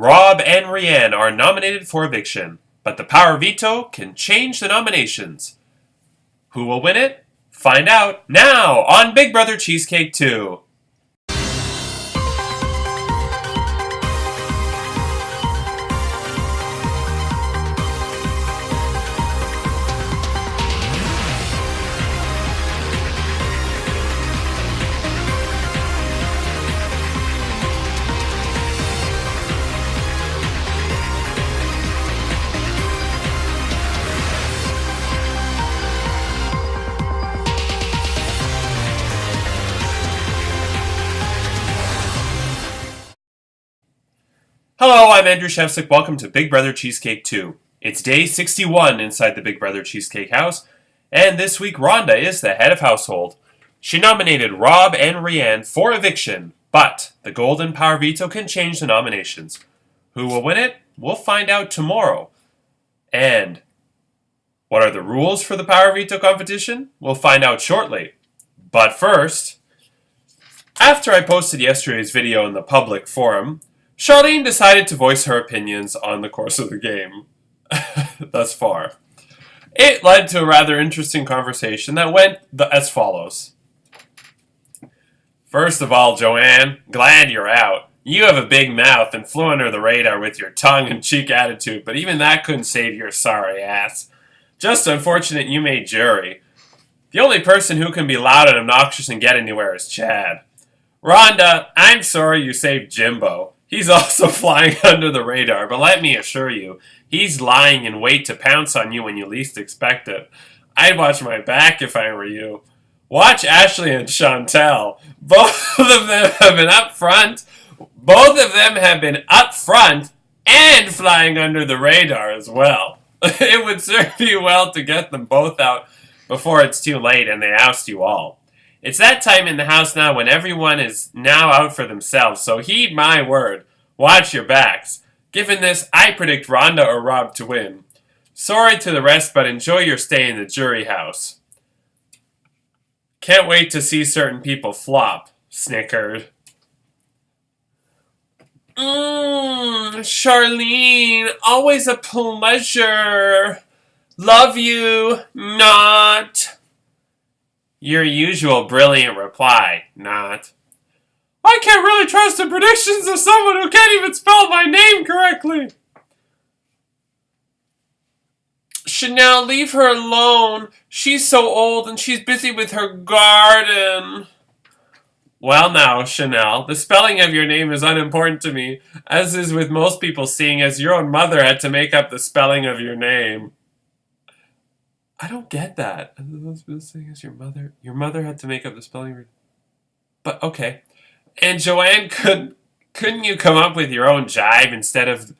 Rob and Rianne are nominated for eviction, but the power veto can change the nominations. Who will win it? Find out now on Big Brother Cheesecake 2. Hello, I'm Andrew Shevsik. Welcome to Big Brother Cheesecake 2. It's day 61 inside the Big Brother Cheesecake house, and this week Rhonda is the head of household. She nominated Rob and Rianne for eviction, but the golden power veto can change the nominations. Who will win it? We'll find out tomorrow. And what are the rules for the power veto competition? We'll find out shortly. But first, after I posted yesterday's video in the public forum, Charlene decided to voice her opinions on the course of the game thus far. It led to a rather interesting conversation that went as follows. First of all, Joanne, glad you're out. You have a big mouth and flew under the radar with your tongue-in-cheek attitude, but even that couldn't save your sorry ass. Just unfortunate you made jury. The only person who can be loud and obnoxious and get anywhere is Chad. Rhonda, I'm sorry you saved Jimbo. He's also flying under the radar, but let me assure you, he's lying in wait to pounce on you when you least expect it. I'd watch my back if I were you. Watch Ashley and Chantel. Both of them have been up front. Both of them have been up front and flying under the radar as well. It would serve you well to get them both out before it's too late and they oust you all. It's that time in the house now when everyone is now out for themselves, so heed my word. Watch your backs. Given this, I predict Rhonda or Rob to win. Sorry to the rest, but enjoy your stay in the jury house. Can't wait to see certain people flop, snickered. Charlene, always a pleasure. Love you, not. Your usual brilliant reply, not. I can't really trust the predictions of someone who can't even spell my name correctly. Chanel, leave her alone. She's so old and she's busy with her garden. Well now, Chanel, the spelling of your name is unimportant to me, as is with most people, seeing as your own mother had to make up the spelling of your name. I don't get that. Saying as your mother had to make up the spelling of your... But okay. And Joanne, couldn't you come up with your own jibe instead of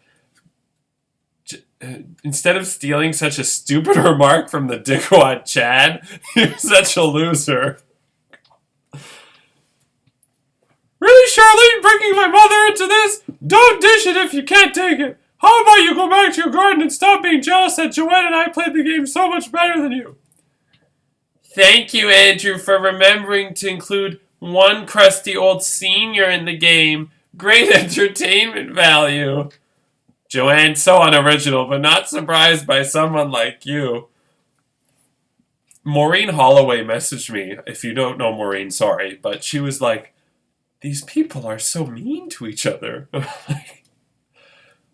stealing such a stupid remark from the dickwad Chad? You're such a loser. Really, Charlene, bringing my mother into this? Don't dish it if you can't take it. How about you go back to your garden and stop being jealous that Joanne and I played the game so much better than you? Thank you, Andrew, for remembering to include one crusty old senior in the game. Great entertainment value. Joanne, so unoriginal, but not surprised by someone like you. Maureen Holloway messaged me. If you don't know Maureen, sorry, but she was like, these people are so mean to each other.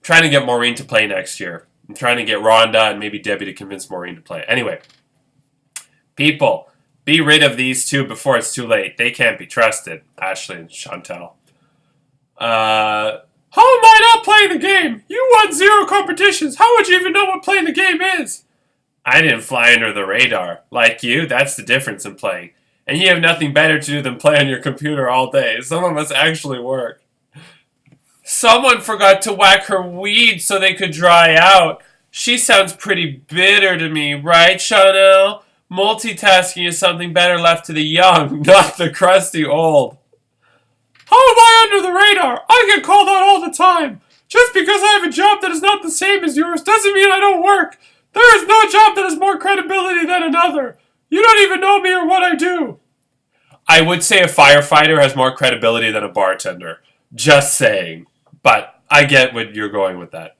Trying to get Maureen to play next year. I'm trying to get Rhonda and maybe Debbie to convince Maureen to play. Anyway, people, be rid of these two before it's too late. They can't be trusted. Ashley and Chantel. How am I not playing the game? You won 0 competitions. How would you even know what playing the game is? I didn't fly under the radar. Like you, that's the difference in playing. And you have nothing better to do than play on your computer all day. Some of us actually work. Someone forgot to whack her weeds so they could dry out. She sounds pretty bitter to me, right, Chanel? Multitasking is something better left to the young, not the crusty old. How am I under the radar? I get called out all the time. Just because I have a job that is not the same as yours doesn't mean I don't work. There is no job that has more credibility than another. You don't even know me or what I do. I would say a firefighter has more credibility than a bartender. Just saying. But I get what you're going with that.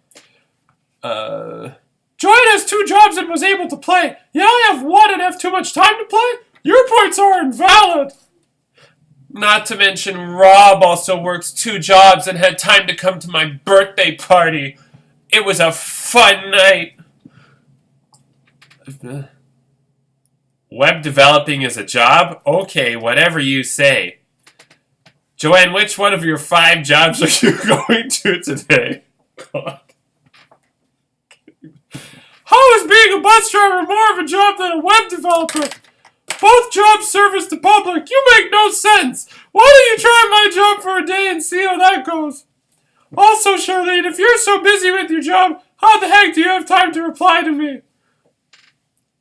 Joanne has 2 jobs and was able to play. Yeah, I have 1 and have too much time to play. Your points are invalid. Not to mention, Rob also works 2 jobs and had time to come to my birthday party. It was a fun night. Web developing is a job? Okay, whatever you say. Joanne, which one of your 5 jobs are you going to today? God. How is being a bus driver more of a job than a web developer? Both jobs service the public. You make no sense. Why don't you try my job for a day and see how that goes? Also, Charlene, if you're so busy with your job, how the heck do you have time to reply to me?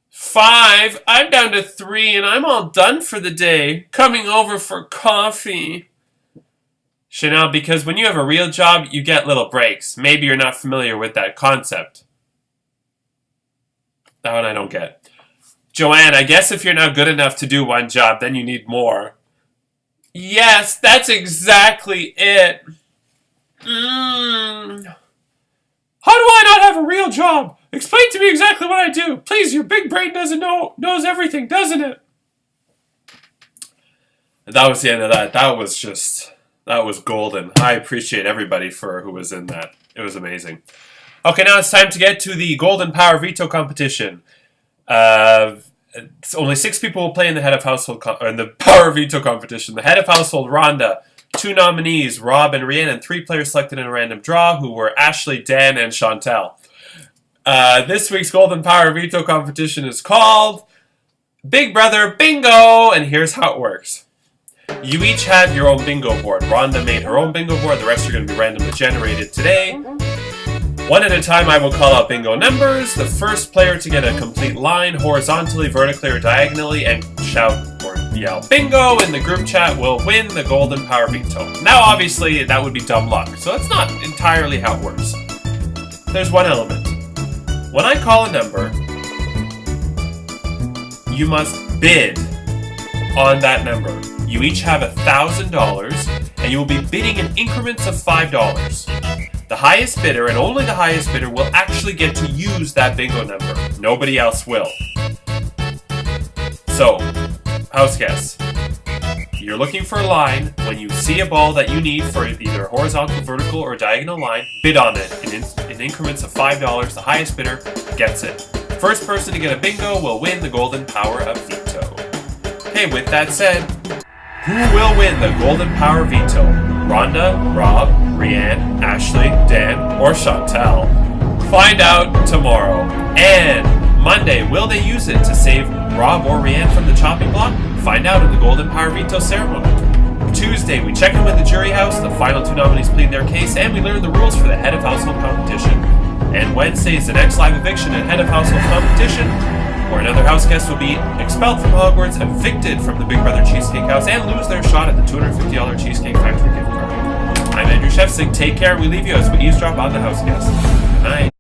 5. I'm down to 3 and I'm all done for the day. Coming over for coffee. Chanel, because when you have a real job, you get little breaks. Maybe you're not familiar with that concept. That one I don't get. Joanne, I guess if you're not good enough to do 1 job, then you need more. Yes, that's exactly it. How do I not have a real job? Explain to me exactly what I do. Please, your big brain knows everything, doesn't it? And that was the end of that. That was golden. I appreciate everybody who was in that. It was amazing. Okay, now it's time to get to the Golden Power Veto competition. Only 6 people will play in the Head of Household in the Power Veto competition. The Head of Household, Rhonda. 2 nominees, Rob and Rianne, and 3 players selected in a random draw, who were Ashley, Dan, and Chantel. This week's Golden Power Veto competition is called Big Brother Bingo, and here's how it works. You each have your own bingo board. Rhonda made her own bingo board. The rest are going to be randomly generated today. One at a time, I will call out bingo numbers. The first player to get a complete line, horizontally, vertically, or diagonally, and shout or yell bingo in the group chat will win the Golden Power Veto. Now, obviously, that would be dumb luck, so that's not entirely how it works. There's one element. When I call a number, you must bid on that number. You each have $1,000, and you will be bidding in increments of $5. The highest bidder, and only the highest bidder, will actually get to use that bingo number. Nobody else will. So, house guests, you're looking for a line. When you see a ball that you need for either a horizontal, vertical, or diagonal line, bid on it in increments of $5. The highest bidder gets it. First person to get a bingo will win the Golden Power of Veto. Okay, with that said, who will win the Golden Power Veto? Rhonda, Rob, Rianne, Ashley, Dan, or Chantel? Find out tomorrow. And Monday, will they use it to save Rob or Rianne from the chopping block? Find out in the Golden Power Veto ceremony. Tuesday, we check in with the jury house, the final 2 nominees plead their case, and we learn the rules for the Head of Household competition. And Wednesday is the next live eviction and Head of Household competition, where another house guest will be expelled from Hogwarts, evicted from the Big Brother Cheesecake House, and lose their shot at the $250 Cheesecake Factory gift card. I'm Andrew Shefsig. Take care. We leave you as we eavesdrop on the house guest. Good night.